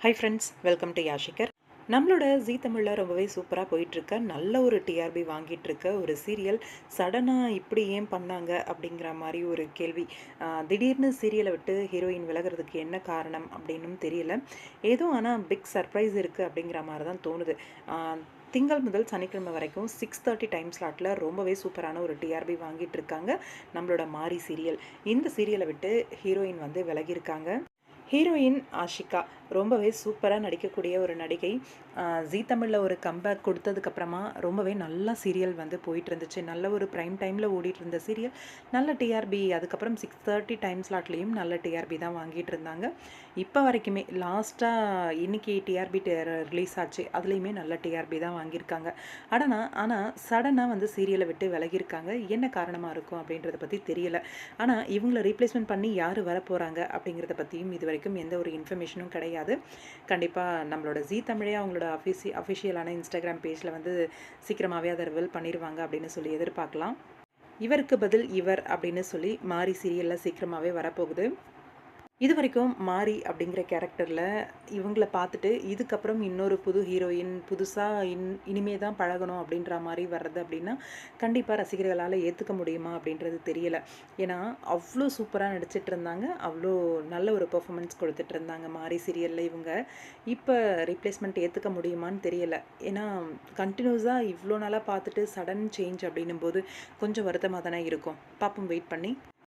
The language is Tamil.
ஹை ஃப்ரெண்ட்ஸ், வெல்கம் டு யாஷிகர். நம்மளோட ஜீ தமிழில் ரொம்பவே சூப்பராக போயிட்டுருக்க நல்ல ஒரு டிஆர்பி வாங்கிட்டுருக்க ஒரு சீரியல் சடனாக இப்படி ஏன் பண்ணாங்க அப்படிங்கிற மாதிரி ஒரு கேள்வி. திடீர்னு சீரியலை விட்டு ஹீரோயின் விலகிறதுக்கு என்ன காரணம் அப்படின்னும் தெரியல. ஏதோ ஆனால் பிக் சர்ப்ரைஸ் இருக்குது அப்படிங்கிற மாதிரி தான் தோணுது. திங்கள் முதல் சனிக்கிழமை வரைக்கும் 6:30 டைம் ஸ்லாட்டில் ரொம்பவே சூப்பரான ஒரு டிஆர்பி வாங்கிட்டு இருக்காங்க நம்மளோட மாரி சீரியல். இந்த சீரியலை விட்டு ஹீரோயின் வந்து விலகியிருக்காங்க. ஹீரோயின் ஆஷிகா ரொம்பவே சூப்பராக நடிக்கக்கூடிய ஒரு நடிகை. ஜீ தமிழில் ஒரு கம்பேக் கொடுத்ததுக்கப்புறமா ரொம்பவே நல்லா சீரியல் வந்து போயிட்டு இருந்துச்சு. நல்ல ஒரு ப்ரைம் டைமில் ஓடிட்டு இருந்த சீரியல் நல்ல டிஆர்பி. அதுக்கப்புறம் 6:30 டைம் ஸ்லாட்லேயும் நல்ல டிஆர்பி தான் வாங்கிட்டு இருந்தாங்க. இப்போ வரைக்குமே லாஸ்ட்டாக இன்னைக்கு டிஆர்பி ரிலீஸ் ஆச்சு, அதுலேயுமே நல்ல டிஆர்பி தான் வாங்கியிருக்காங்க. ஆனால் சடனாக வந்து சீரியலை விட்டு விலகியிருக்காங்க. என்ன காரணமாக இருக்கும் அப்படின்றத பற்றி தெரியல. ஆனால் இவங்களை ரீப்ளேஸ்மெண்ட் பண்ணி யார் வரப்போகிறாங்க அப்படிங்கிறத பற்றியும் இது வரைக்கும் எந்த ஒரு இன்ஃபர்மேஷனும் கிடையாது. கண்டிப்பாக நம்மளோட ஜீ தமிழே அவங்களோட அஃபிஷியலான இன்ஸ்டாகிராம் பேஜில் வந்து சீக்கிரமாகவே அதை ரிவீல் பண்ணிடுவாங்க அப்படின்னு சொல்லி எதிர்பார்க்கலாம். இவருக்கு பதில் இவர் அப்படின்னு சொல்லி மாரி சீரியலில் சீக்கிரமாகவே வரப்போகுது. இது வரைக்கும் மாரி அப்படிங்கிற கேரக்டரில் இவங்கள பார்த்துட்டு இதுக்கப்புறம் இன்னொரு புது ஹீரோயின் புதுசாக இனிமே தான் பழகணும் அப்படின்ற மாதிரி வர்றது அப்படின்னா கண்டிப்பாக ரசிகர்களால் ஏற்றுக்க முடியுமா அப்படின்றது தெரியல. ஏன்னா அவ்வளோ சூப்பராக நடிச்சிட்டு இருந்தாங்க, அவ்வளோ நல்ல ஒரு பெர்ஃபார்மன்ஸ் கொடுத்துட்டு இருந்தாங்க மாரி சீரியலில். இவங்க இப்போ ரீப்ளேஸ்மெண்ட் ஏற்றுக்க முடியுமான்னு தெரியல. ஏன்னா கண்டினியூஸாக இவ்வளோ நாளாக பார்த்துட்டு சடன் சேஞ்ச் அப்படின்னும் போது கொஞ்சம் வருத்தமாக தானே இருக்கும். பார்ப்போம், வெயிட் பண்ணி.